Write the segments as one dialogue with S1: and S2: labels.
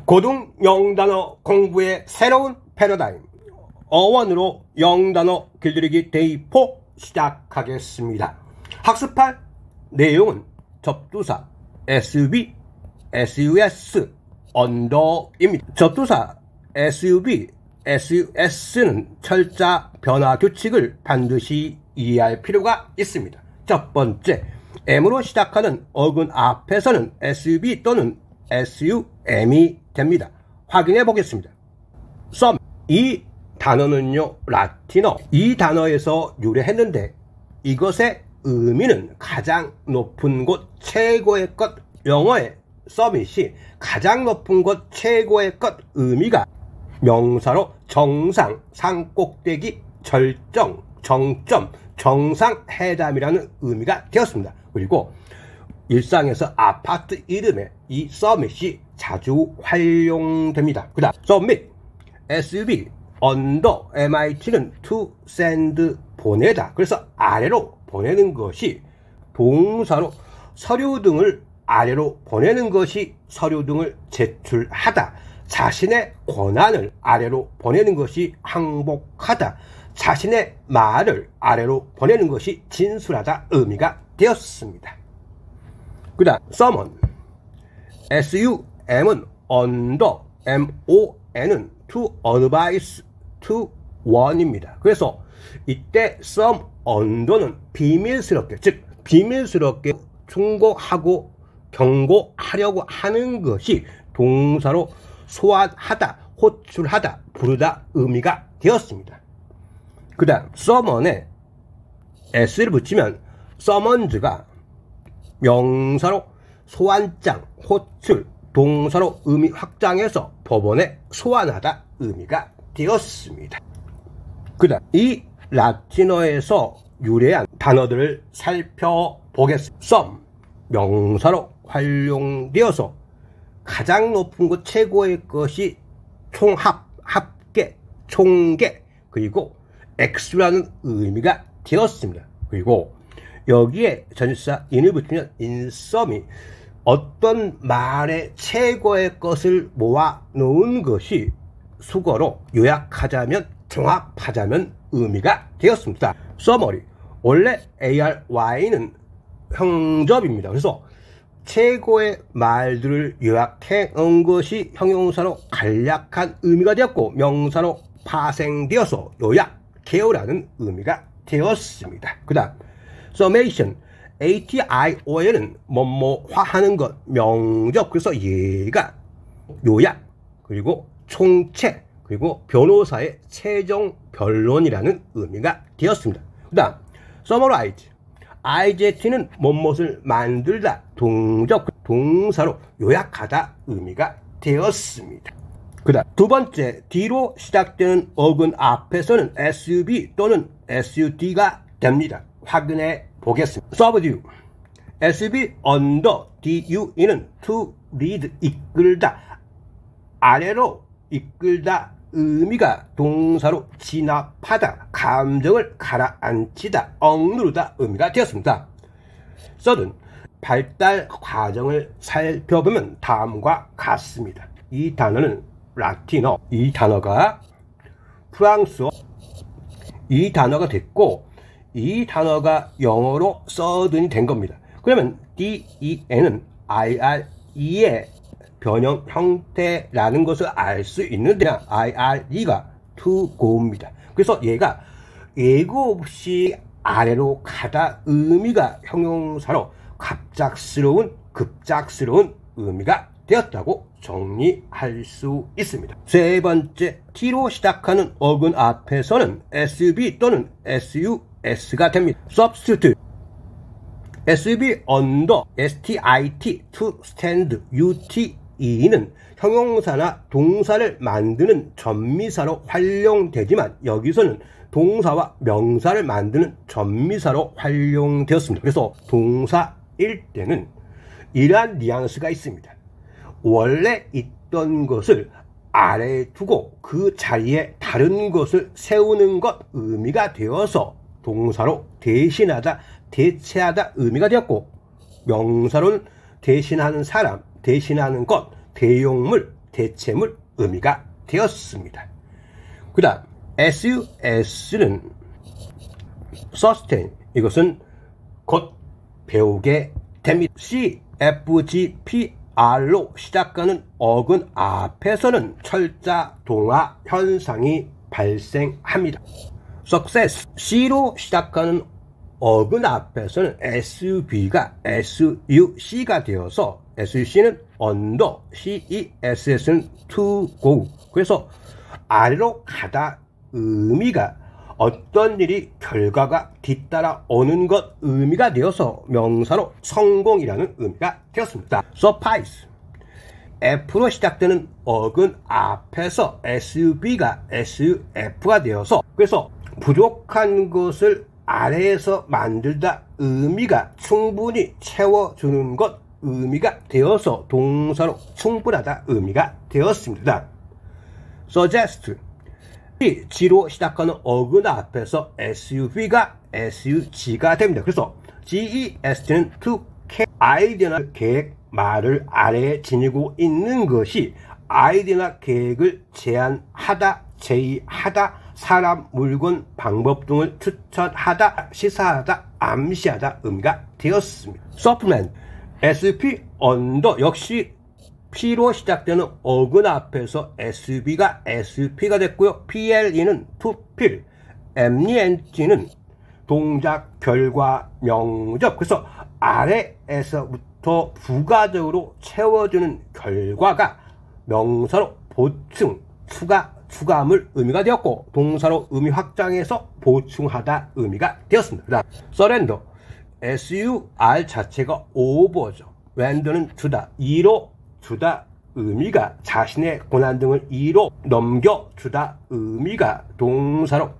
S1: 고등 영단어 공부의 새로운 패러다임, 어원으로 영단어 길들이기 데이 4 시작하겠습니다. 학습할 내용은 접두사 SUV, SUS, 언더입니다. 접두사 SUV, SUS는 철자 변화 규칙을 반드시 이해할 필요가 있습니다. 첫 번째, M으로 시작하는 어근 앞에서는 SUV 또는 SUM이 됩니다. 확인해 보겠습니다. 썸, 이 단어는요 라틴어 이 단어에서 유래했는데 이것의 의미는 가장 높은 곳, 최고의 것. 영어의 서밋이 가장 높은 곳, 최고의 것 의미가 명사로 정상, 산꼭대기, 절정, 정점, 정상회담이라는 의미가 되었습니다. 그리고 일상에서 아파트 이름에 이 서밋이 자주 활용됩니다. 그 다음 서밋, SUV, 언더, MIT는 to send, 보내다. 그래서 아래로 보내는 것이 동사로 서류 등을 아래로 보내는 것이 서류 등을 제출하다. 자신의 권한을 아래로 보내는 것이 항복하다. 자신의 말을 아래로 보내는 것이 진술하다 의미가 되었습니다. 그 다음 summon, SUM은 under, MON은 to advise, to warn입니다. 그래서 이때 summonder는 비밀스럽게, 즉 비밀스럽게 충고하고 경고하려고 하는 것이 동사로 소환하다, 호출하다, 부르다 의미가 되었습니다. 그 다음 summon에 s를 붙이면 summon스가 명사로 소환장, 호출, 동사로 의미 확장해서 법원에 소환하다 의미가 되었습니다. 그 다음 이 라틴어에서 유래한 단어들을 살펴보겠습니다. sum, 명사로 활용되어서 가장 높은 곳, 최고의 것이 총합, 합계, 총계, 그리고 X라는 의미가 되었습니다. 그리고 여기에 전치사 in을 붙이면 insum이 어떤 말의 최고의 것을 모아 놓은 것이 수거로 요약하자면, 종합하자면 의미가 되었습니다. summary, 원래 ARY는 형접입니다. 그래서 최고의 말들을 요약해 놓은 것이 형용사로 간략한 의미가 되었고 명사로 파생되어서 요약, 개요라는 의미가 되었습니다. 그 다음 summation, ATION은 뭐뭐화하는 것, 명적. 그래서 얘가 요약, 그리고 총체, 그리고 변호사의 최종 변론이라는 의미가 되었습니다. 그 다음 summarize, IZ는 뭐뭇을 만들다, 동적, 동사로 요약하다 의미가 되었습니다. 그 다음 두 번째, D로 시작되는 어근 앞에서는 SUV 또는 SUD가 됩니다. 확인해 보겠습니다. subdue, SUV under, DUE는 to lead, 이끌다, 아래로 이끌다 의미가 동사로 진압하다, 감정을 가라앉히다, 억누르다 의미가 되었습니다. sudden, 발달 과정을 살펴보면 다음과 같습니다. 이 단어는 라틴어, 이 단어가 프랑스어, 이 단어가 됐고 이 단어가 영어로 sudden이 된 겁니다. 그러면 DEN은 IRE의 변형 형태라는 것을 알 수 있는데 IRE가 to go입니다. 그래서 얘가 예고 없이 아래로 가다 의미가 형용사로 갑작스러운, 급작스러운 의미가 되었다고 정리할 수 있습니다. 세 번째, T로 시작하는 어근 앞에서는 SUV 또는 SUS가 됩니다. substitute, SUV under, STIT, to stand, UTE는 형용사나 동사를 만드는 전미사로 활용되지만 여기서는 동사와 명사를 만드는 전미사로 활용되었습니다. 그래서 동사일 때는 이러한 뉘앙스가 있습니다. 원래 있던 것을 아래에 두고 그 자리에 다른 것을 세우는 것 의미가 되어서 동사로 대신하다, 대체하다 의미가 되었고 명사로는 대신하는 사람, 대신하는 것, 대용물, 대체물 의미가 되었습니다. 그 다음 sus는 sustain, 이것은 곧 배우게 됩니다. CFGPR로 시작하는 어근 앞에서는 철자 동화 현상이 발생합니다. success, C로 시작하는 어근 앞에서는 SUV가 SUC가 되어서 SUC는 under, CESS는 to go. 그래서 아래로 가다 의미가 어떤 일이 결과가 뒤따라 오는 것 의미가 되어서 명사로 성공이라는 의미가 되었습니다. suffice, F로 시작되는 어근 앞에서 SUV가 SUF가 되어서 그래서 부족한 것을 아래에서 만들다 의미가 충분히 채워주는 것 의미가 되어서 동사로 충분하다 의미가 되었습니다. suggest, G로 시작하는 어근 앞에서 SUV가 SUG가 됩니다. 그래서 GEST는 to 아이디어나 계획, 말을 아래에 지니고 있는 것이 아이디어나 계획을 제안하다, 제의하다, 사람, 물건, 방법 등을 추천하다, 시사하다, 암시하다 의미가 되었습니다. supplement, SP under 역시 P로 시작되는 어근 앞에서 SUV가 SUP가 됐고요. PLE는 fulfill, MENT는 동작, 결과, 명적. 그래서 아래에서부터 부가적으로 채워주는 결과가 명사로 보충, 추가, 추가물 의미가 되었고 동사로 의미 확장해서 보충하다 의미가 되었습니다. 그 다음 surrender, SUR 자체가 over죠. render는 주다, 이로 주다 의미가 자신의 고난 등을 이로 넘겨주다 의미가 동사로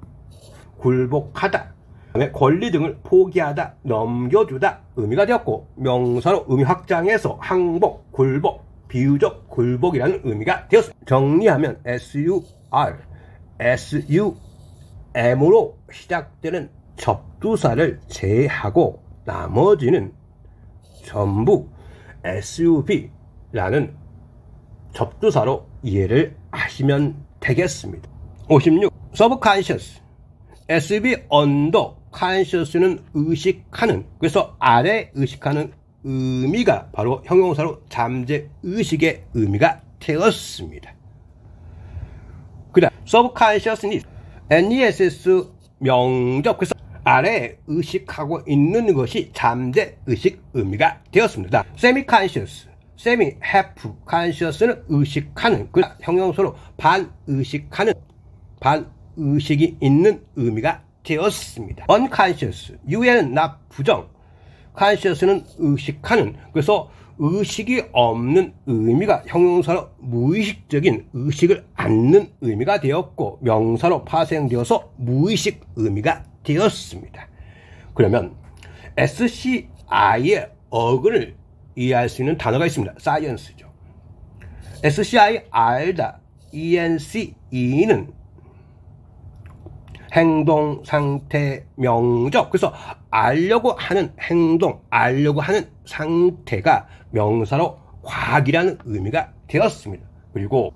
S1: 굴복하다, 그다음에 권리 등을 포기하다, 넘겨주다 의미가 되었고 명사로 의미 확장해서 항복, 굴복, 비유적 굴복이라는 의미가 되었습니다. 정리하면 SUR, SUM으로 시작되는 접두사를 제외하고 나머지는 전부 SUV라는 접두사로 이해를 하시면 되겠습니다. 56. Subconscious, SUV under conscious는 의식하는, 그래서 아래 의식하는 의미가 바로 형용사로 잠재의식의 의미가 되었습니다. 그 다음 subconsciousness, NESS 명적, 그래서 아래 의식하고 있는 것이 잠재의식 의미가 되었습니다. semi-conscious, semi-half conscious는 의식하는, 그 형용사로 반의식하는, 반의식이 있는 의미가 되었습니다. unconscious, UN은 나 부정, conscious는 의식하는, 그래서 의식이 없는 의미가 형용사로 무의식적인, 의식을 않는 의미가 되었고 명사로 파생되어서 무의식 의미가 되었습니다. 그러면 SCI의 어근을 이해할 수 있는 단어가 있습니다. science죠. SCI 알다, ENCE는 행동, 상태, 명적, 그래서 알려고 하는 행동, 알려고 하는 상태가 명사로 과학이라는 의미가 되었습니다. 그리고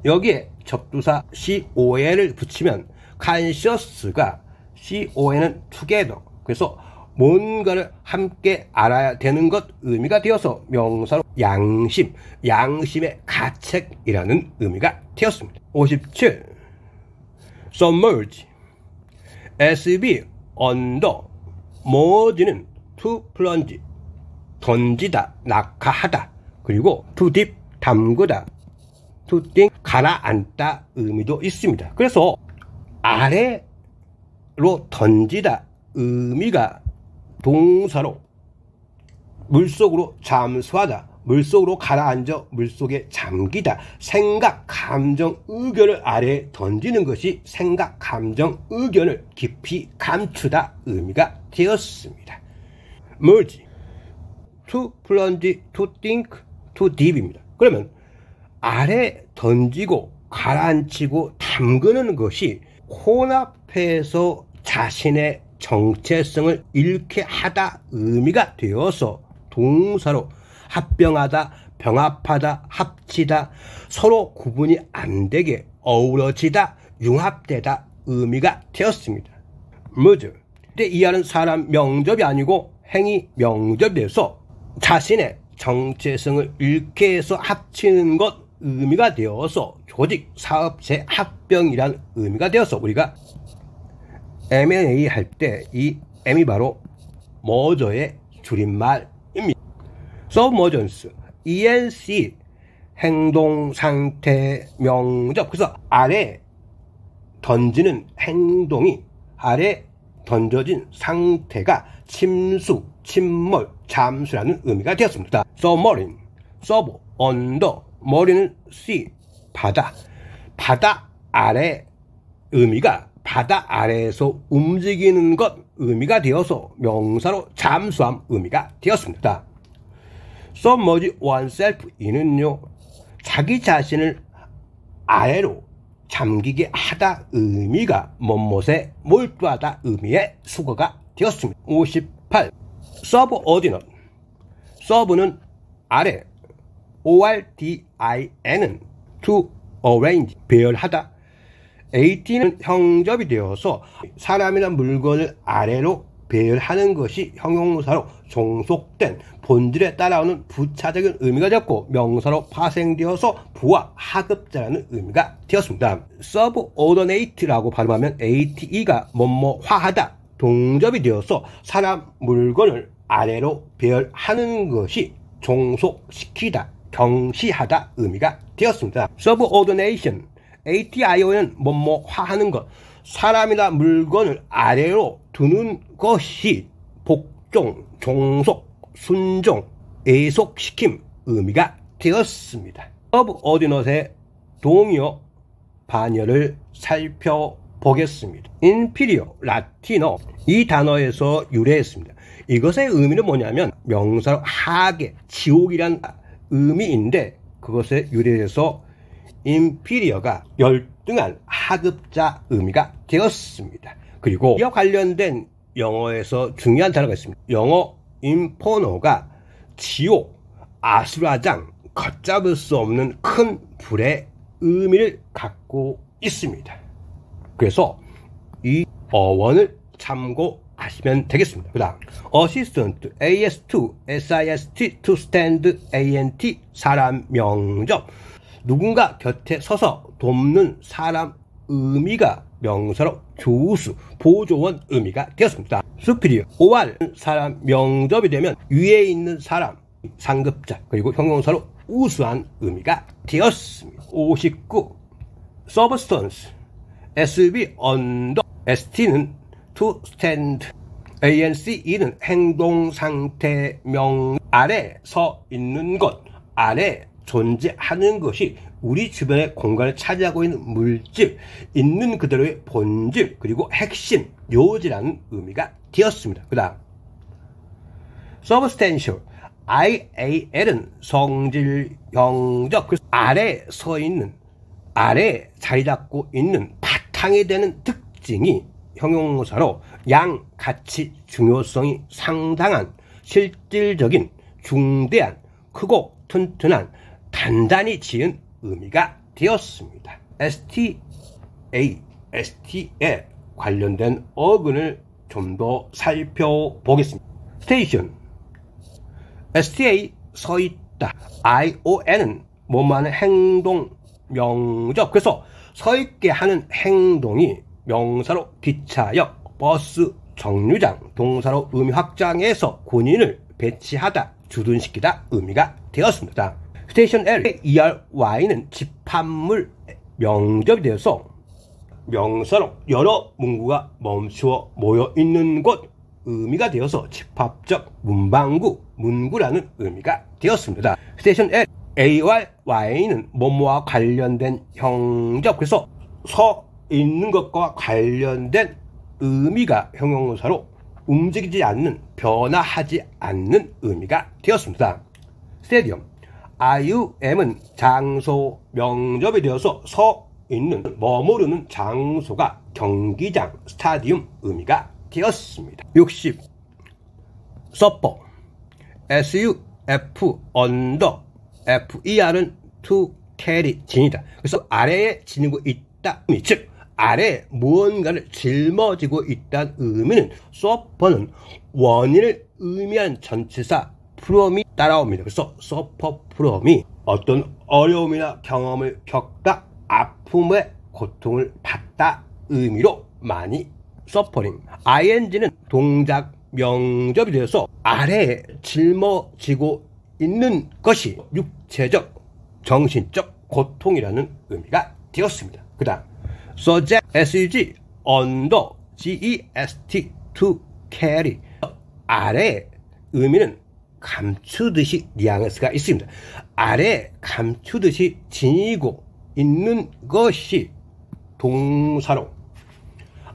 S1: 여기에 접두사 CON을 붙이면 consciously,가 CON은 together, 그래서 뭔가를 함께 알아야 되는 것 의미가 되어서 명사로 양심, 양심의 가책이라는 의미가 되었습니다. 57. submerge, SUV under, merge는 to plunge, 던지다, 낙하하다, 그리고 to dip, 담그다, to think, 가라앉다 의미도 있습니다. 그래서 아래로 던지다 의미가 동사로 물속으로 잠수하다, 물속으로 가라앉아 물속에 잠기다, 생각, 감정, 의견을 아래에 던지는 것이 생각, 감정, 의견을 깊이 감추다 의미가 되었습니다. merge, to plunge, to think, to dip입니다. 그러면 아래 던지고 가라앉히고 담그는 것이 혼합해서 자신의 정체성을 잃게 하다 의미가 되어서 동사로 합병하다, 병합하다, 합치다, 서로 구분이 안 되게 어우러지다, 융합되다 의미가 되었습니다. merge. 근데 이 말은 사람 명접이 아니고 행위 명접이 돼서 자신의 정체성을 잃게 해서 합치는 것 의미가 되어서 조직, 사업체, 합병이라는 의미가 되어서 우리가 M&A 할 때 이 M이 바로 머저의 줄임말입니다. Submergence, ENC, 행동, 상태, 명접. 그래서 아래 던지는 행동이 아래 던져진 상태가 침수, 침몰, 잠수라는 의미가 되었습니다. Submarine, Sub, under, 머리는 sea, 바다. 바다 아래 의미가 바다 아래에서 움직이는 것 의미가 되어서 명사로 잠수함 의미가 되었습니다. Submerge oneself 이는요, 자기 자신을 아래로 잠기게 하다 의미가 뭐뭇에 몰두하다 의미의 수거가 되었습니다. 58. Subordinate. Sub는 아래, ORDIN은 to arrange, 배열하다. AT는 형접이 되어서 사람이나 물건을 아래로 배열하는 것이 형용사로 종속된 본질에 따라오는 부차적인 의미가 되었고 명사로 파생되어서 부하, 하급자라는 의미가 되었습니다. subordinate라고 발음하면 ATE가 뭐뭐화하다, 동접이 되어서 사람, 물건을 아래로 배열하는 것이 종속시키다, 경시하다 의미가 되었습니다. subordination, ATIO는 뭐뭐화하는 것, 사람이나 물건을 아래로 두는 것이 복종, 종속, 순종, 애속시킴 의미가 되었습니다. subordinate의 동의어 반열을 살펴보겠습니다. inferior, 라틴어, 이 단어에서 유래했습니다. 이것의 의미는 뭐냐면 명사로 하계, 지옥이란 의미인데 그것에 유래해서 inferior가 열등한 하급자 의미가 되었습니다. 그리고 이와 관련된 영어에서 중요한 단어가 있습니다. 영어 인포노가 지옥, 아수라장, 걷잡을 수 없는 큰 불의 의미를 갖고 있습니다. 그래서 이 어원을 참고하시면 되겠습니다. 그 다음 assistant, AS2, SIST, to stand, ANT, 사람 명접. 누군가 곁에 서서 돕는 사람 의미가 명사로 조수, 보조원 의미가 되었습니다. superior, OR, 사람 명접이 되면 위에 있는 사람, 상급자, 그리고 형용사로 우수한 의미가 되었습니다. 59. substance, SB, under, ST는 to stand, ANCE는 행동, 상태, 명, 아래 서 있는 것, 아래 존재하는 것이 우리 주변의 공간을 차지하고 있는 물질, 있는 그대로의 본질, 그리고 핵심, 요지라는 의미가 되었습니다. 그 다음 substantial, IAL은 성질, 영적, 그래서 아래 서 있는, 아래 자리 잡고 있는 바탕이 되는 특징이 형용사로 양, 가치, 중요성이 상당한, 실질적인, 중대한, 크고 튼튼한, 단단히 지은 의미가 되었습니다. STA, ST에 관련된 어근을 좀 더 살펴보겠습니다. Station, STA 서있다, ION은 뭐뭐하는 행동, 명적. 그래서 서있게 하는 행동이 명사로 기차역, 버스, 정류장, 동사로 의미 확장해서 군인을 배치하다, 주둔시키다 의미가 되었습니다. 스테이션 L, ERY는 집합물 명접이 되어서 명사로 여러 문구가 멈추어 모여 있는 곳 의미가 되어서 집합적 문방구, 문구라는 의미가 되었습니다. 스테이션 L, AY는 뭐뭐와 관련된 형적, 그래서 서 있는 것과 관련된 의미가 형용사로 움직이지 않는, 변화하지 않는 의미가 되었습니다. 스테디엄, IUM은 장소, 명접이 되어서 서 있는, 머무르는 장소가 경기장, 스타디움 의미가 되었습니다. 60. 서퍼, SUF, 언더, FER은 to carry, 지니다. 그래서 아래에 지니고 있다, 즉 아래에 무언가를 짊어지고 있다는 의미는 suffer는 원인을 의미한 전치사 from이 따라옵니다. 그래서 suffer from이 어떤 어려움이나 경험을 겪다, 아픔의 고통을 받다 의미로 많이 suffering. ing는 동작 명접이 되어서 아래에 짊어지고 있는 것이 육체적, 정신적 고통이라는 의미가 되었습니다. 그 다음 suggest, SUG, under, GEST, to carry. 아래 의미는 감추듯이 뉘앙스가 있습니다. 아래 감추듯이 지니고 있는 것이 동사로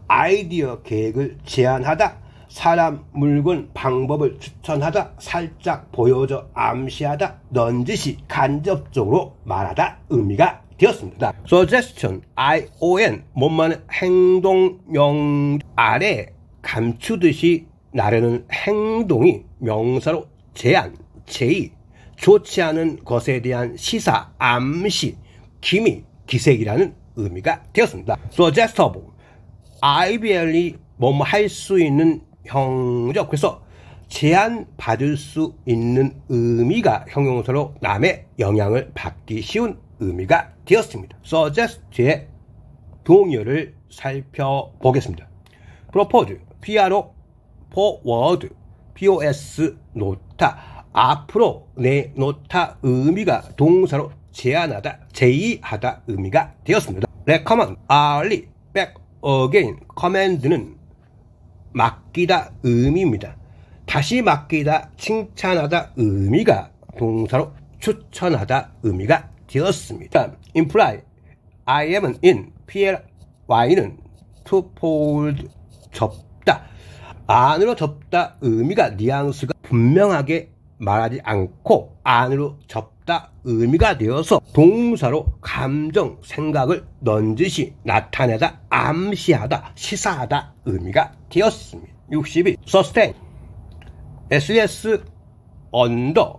S1: 아이디어 계획을 제안하다, 사람, 물건, 방법을 추천하다, 살짝 보여줘 암시하다, 넌지시 간접적으로 말하다 의미가 되었습니다. suggestion, ION, 뭐만 행동명 아래 감추듯이 나르는 행동이 명사로 제안, 제의, 좋지 않은 것에 대한 시사, 암시, 기미, 기색이라는 의미가 되었습니다. suggestible, IBL이 뭐뭐 할 수 있는 형적, 그래서 제안받을 수 있는 의미가 형용사로 남의 영향을 받기 쉬운 의미가 되었습니다. suggest의 동의어를 살펴보겠습니다. propose, PRO, forward, POS, 놓다, 앞으로 내놓다 의미가 동사로 제안하다, 제의하다 의미가 되었습니다. recommend, early, back, again, command는 맡기다 의미입니다. 다시 맡기다, 칭찬하다 의미가 동사로 추천하다 의미가 되었습니다. imply, I am은 in, PLY는 to fold, 접다, 안으로 접다 의미가 뉘앙스가 분명하게 말하지 않고 안으로 접다 의미가 되어서 동사로 감정, 생각을 넌지시 나타내다, 암시하다, 시사하다 의미가 되었습니다. 62. sustain, SES, under,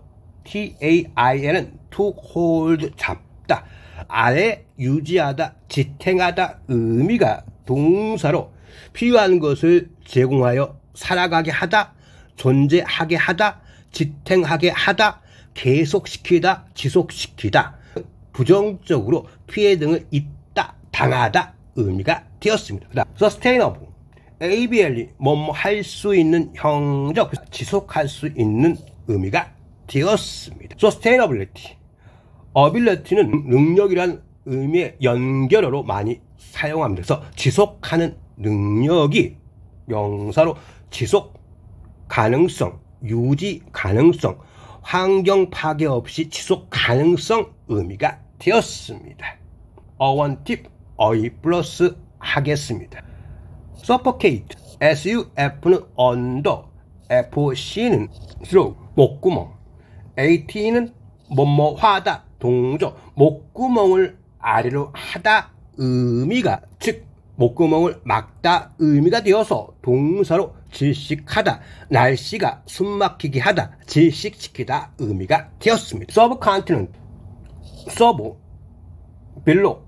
S1: TAIN은 to hold, 잡다, 아래 유지하다, 지탱하다 의미가 동사로 필요한 것을 제공하여 살아가게 하다, 존재하게 하다, 지탱하게 하다, 계속시키다, 지속시키다, 부정적으로 피해 등을 입다, 당하다 의미가 되었습니다. sustainable, ABL이 뭐뭐 할 수 있는 형적, 지속할 수 있는 의미가 되었습니다. sustainability, ability는 능력이란 의미의 연결어로 많이 사용합니다. 그래서 지속하는 능력이 명사로 지속 가능성, 유지 가능성, 환경 파괴 없이 지속 가능성 의미가 되었습니다. 어원팁, 어휘 플러스 하겠습니다. suffocate, SUF는 under, FC는 through, 목구멍, AT는 뭐뭐 하다, 동조, 목구멍을 아래로 하다 의미가, 즉 목구멍을 막다 의미가 되어서 동사로 질식하다, 날씨가 숨막히게 하다, 질식시키다 의미가 되었습니다. 서브컨티넌트, 서브, 벨로,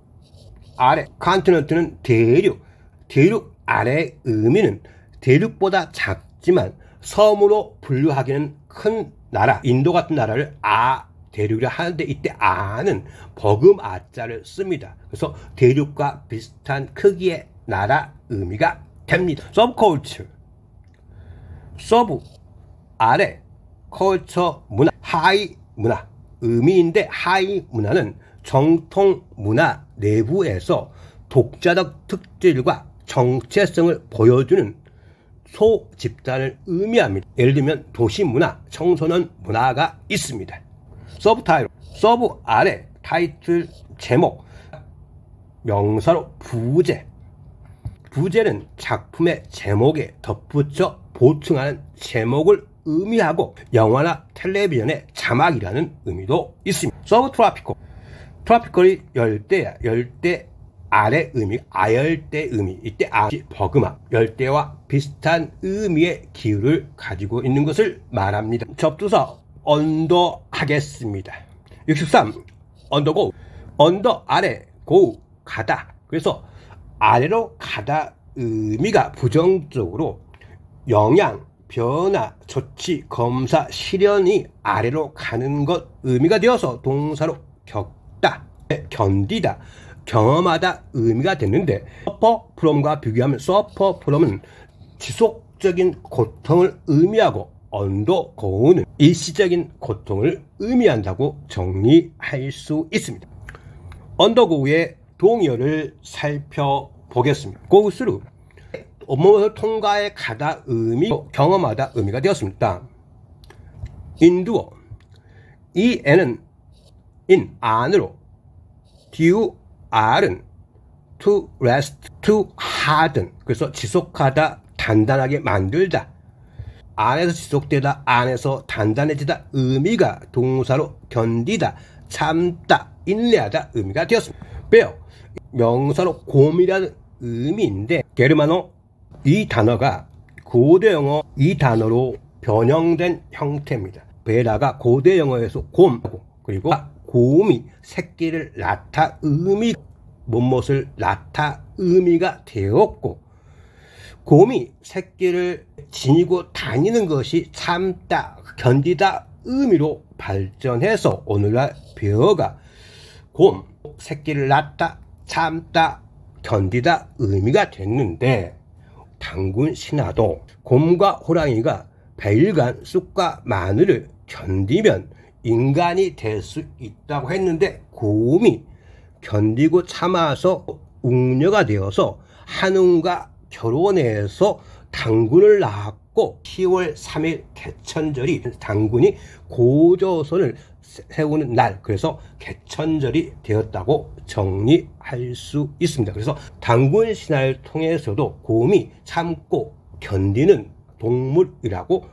S1: 아래, 컨티넌트는 대륙, 대륙 아래의 의미는 대륙보다 작지만 섬으로 분류하기는 큰 나라, 인도 같은 나라를 대륙이라 하는데 이때 아는 버금 아자를 씁니다. 그래서 대륙과 비슷한 크기의 나라 의미가 됩니다. subculture, 서브 아래, 컬처 문화, 하이 문화 의미인데 하이 문화는 정통 문화 내부에서 독자적 특질과 정체성을 보여주는 소 집단을 의미합니다. 예를 들면 도시 문화, 청소년 문화가 있습니다. 서브타이틀, 서브 아래, 타이틀 제목, 명사로 부제, 부제는 작품의 제목에 덧붙여 보충하는 제목을 의미하고 영화나 텔레비전의 자막이라는 의미도 있습니다. 서브트로피컬, 트로피컬이 열대야, 열대 아래 의미, 아열대 의미, 이때 아시 버그마, 열대와 비슷한 의미의 기후를 가지고 있는 것을 말합니다. 접두사 언더 하겠습니다. 63. undergo. under 아래, go 가다. 그래서 아래로 가다 의미가 부정적으로 영향, 변화, 조치, 검사, 실현이 아래로 가는 것 의미가 되어서 동사로 겪다, 견디다, 경험하다 의미가 됐는데 suffer from과 비교하면 suffer from은 지속적인 고통을 의미하고 undergo는 일시적인 고통을 의미한다고 정리할 수 있습니다. undergo의 동의어를 살펴보겠습니다. go through 뭐뭐를 통과해 가다 의미로 경험하다 의미가 되었습니다. endure 이 n은 in 안으로 do r은 to rest to harden 그래서 지속하다 단단하게 만들다 안에서 지속되다 안에서 단단해지다 의미가 동사로 견디다 참다 인내하다 의미가 되었습니다. bear 명사로 곰이라는 의미인데 게르만어 이 단어가 고대 영어 이 단어로 변형된 형태입니다. 베라가 고대 영어에서 곰 그리고 곰이 새끼를 낳다 의미 못못을 낳다 의미가 되었고 곰이 새끼를 지니고 다니는 것이 참다 견디다 의미로 발전해서 오늘날 베어가 곰 새끼를 낳다 참다 견디다 의미가 됐는데 단군 신화도 곰과 호랑이가 배일간 쑥과 마늘을 견디면 인간이 될 수 있다고 했는데 곰이 견디고 참아서 웅녀가 되어서 한웅과 결혼해서 단군을 낳았고 10월 3일 개천절이 단군이 고조선을 세우는 날 그래서 개천절이 되었다고 정리할 수 있습니다. 그래서 단군 신화를 통해서도 곰이 참고 견디는 동물이라고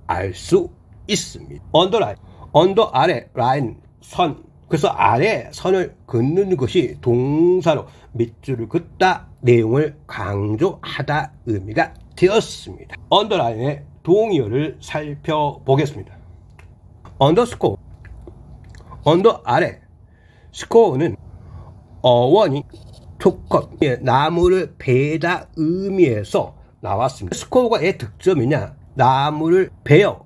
S1: 알 수 있습니다. 언더라인 언더 아래 라인 선 그래서 아래 선을 긋는 것이 동사로 밑줄을 긋다 내용을 강조하다 의미가 되었습니다. 언더라인의 동의어를 살펴보겠습니다. 언더스코어 언더 아래 스코어는 어원이 투컷 나무를 베다 의미에서 나왔습니다. 스코어가의 득점이냐 나무를 베어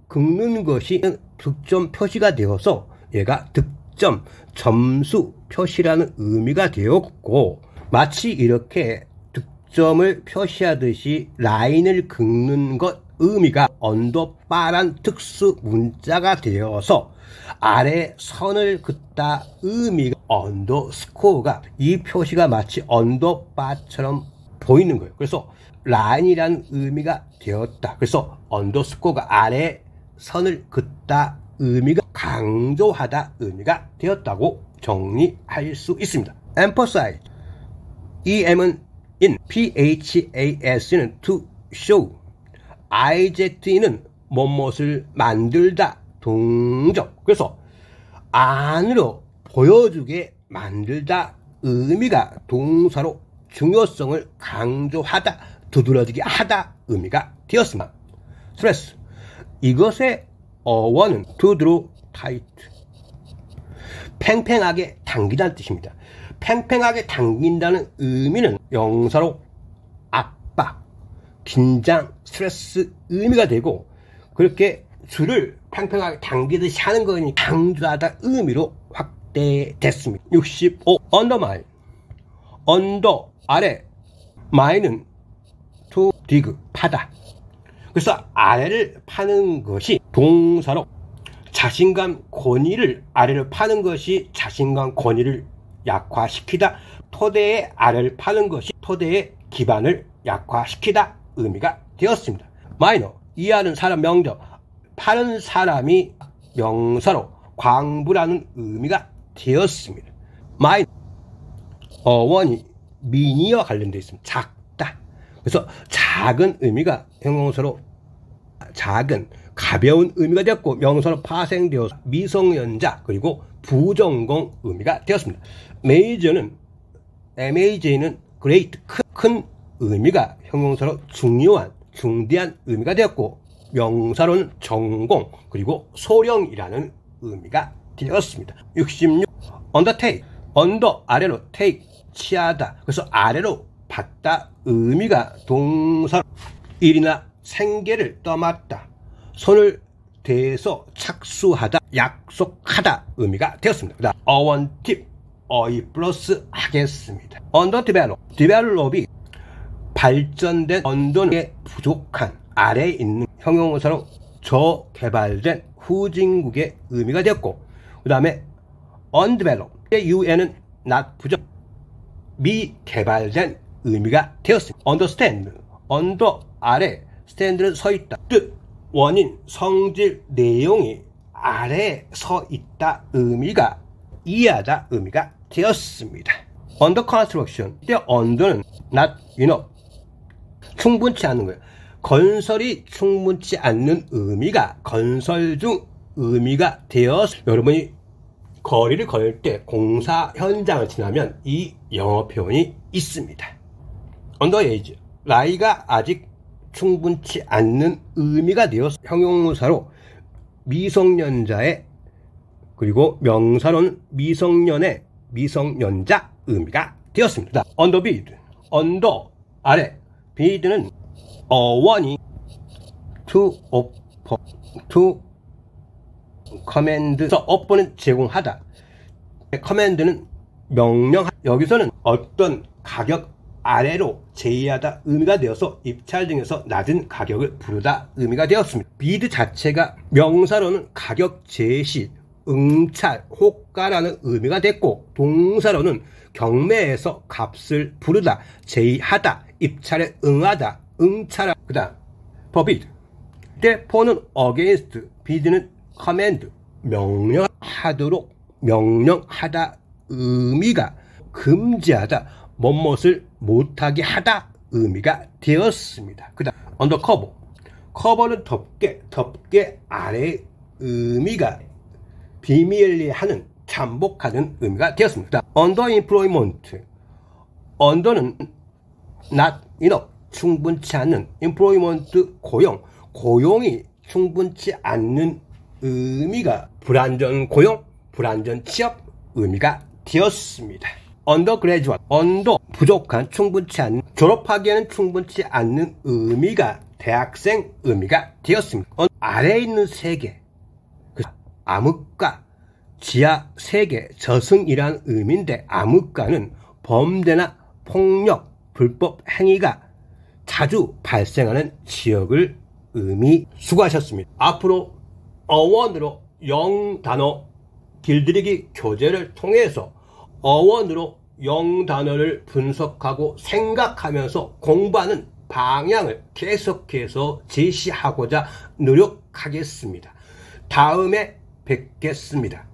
S1: 긁는 것이 득점 표시가 되어서 얘가 득점 점수 표시라는 의미가 되었고 마치 이렇게 득점을 표시하듯이 라인을 긁는 것 의미가 언더바란 특수 문자가 되어서 아래 선을 긋다 의미가 언더스코어가 이 표시가 마치 언더바처럼 보이는 거예요. 그래서 라인이라는 의미가 되었다. 그래서 언더스코어가 아래 선을 긋다 의미가 강조하다 의미가 되었다고 정리할 수 있습니다. emphasize em은 in phas는 to show IZ는 무엇을 만들다 동적 그래서 안으로 보여주게 만들다 의미가 동사로 중요성을 강조하다 두드러지게 하다 의미가 되었습니다. 스트레스 이것의 어원은 to draw tight 팽팽하게 당기다는 뜻입니다. 팽팽하게 당긴다는 의미는 명사로 압박, 긴장, 스트레스 의미가 되고 그렇게 줄을 팽팽하게 당기듯이 하는 것이 강조하다 의미로 확대됐습니다. 65. undermine 언더 아래 마인은 to dig 파다 그래서 아래를 파는 것이 동사로 자신감 권위를 아래를 파는 것이 자신감 권위를 약화시키다 토대의 아래를 파는 것이 토대의 기반을 약화시키다 의미가 되었습니다. 마이너 이해하는 사람 명적 파는 사람이 명사로 광부라는 의미가 되었습니다. 마이너 어원이 미니와 관련되어 있습니다. 작다 그래서 작은 의미가 형용사로 작은 가벼운 의미가 되었고 명사로 파생되어서 미성년자 그리고 부전공 의미가 되었습니다. 메이저는 MAJ는 great 큰 의미가 형용사로 중요한 중대한 의미가 되었고 명사로는 전공 그리고 소령이라는 의미가 되었습니다. 66. undertake. 언더 아래로 take 취하다. 그래서 아래로 받다 의미가 동사로 일이나 생계를 떠맡다. 손을 대서 착수하다, 약속하다 의미가 되었습니다. 그다음 어원팁, 어이 플러스 하겠습니다. underdevelop, develop이 발전된, 언더는 부족한, 아래에 있는 형용사로 저개발된 후진국의 의미가 되었고, 그 다음에 undeveloped, un은 not 부정, 미개발된 의미가 되었습니다. understand, under 아래, stand는 서 있다. 뜻, 원인, 성질, 내용이 아래에 서 있다 의미가 이해하다 의미가 되었습니다. under construction, 이때 under는 not enough, 충분치 않은 거예요. 건설이 충분치 않는 의미가 건설 중 의미가 되어서 여러분이 거리를 걸 때 공사 현장을 지나면 이 영어 표현이 있습니다. underage, 나이가 아직 충분치 않는 의미가 되어서 형용사로 미성년자의, 그리고 명사로는 미성년의, 미성년자 의미가 되었습니다. underbid, under 아래, bid는 어원이 to offer, to command, offer는 제공하다, command는 명령, 여기서는 어떤 가격 아래로 제의하다 의미가 되어서 입찰 등에서 낮은 가격을 부르다 의미가 되었습니다. bid 자체가 명사로는 가격 제시, 응찰, 호가라는 의미가 됐고, 동사로는 경매에서 값을 부르다, 제의하다, 입찰에 응하다, 응찰하다. 그 다음 forbid, 이때 for는 against, bid는 command, 명령하도록, 명령하다 의미가 금지하다, 뭐뭇을 못하게 하다 의미가 되었습니다. 그 다음 undercover, cover는 덮개, 덮개 아래의 의미가 비밀리 하는, 잠복하는 의미가 되었습니다. underemployment, under는 not enough, 충분치 않는, employment 고용, 고용이 충분치 않는 의미가 불안전 고용, 불안전 취업 의미가 되었습니다. undergraduate, under 부족한, 충분치 않는, 졸업하기에는 충분치 않는 의미가 대학생 의미가 되었습니다. 아래에 있는 세계, 암흑가, 지하 세계, 저승이라는 의미인데, 암흑가는 범죄나 폭력, 불법 행위가 자주 발생하는 지역을 의미. 수고하셨습니다. 앞으로 어원으로 영단어 길들이기 교재를 통해서 어원으로 영단어를 분석하고 생각하면서 공부하는 방향을 계속해서 제시하고자 노력하겠습니다. 다음에 뵙겠습니다.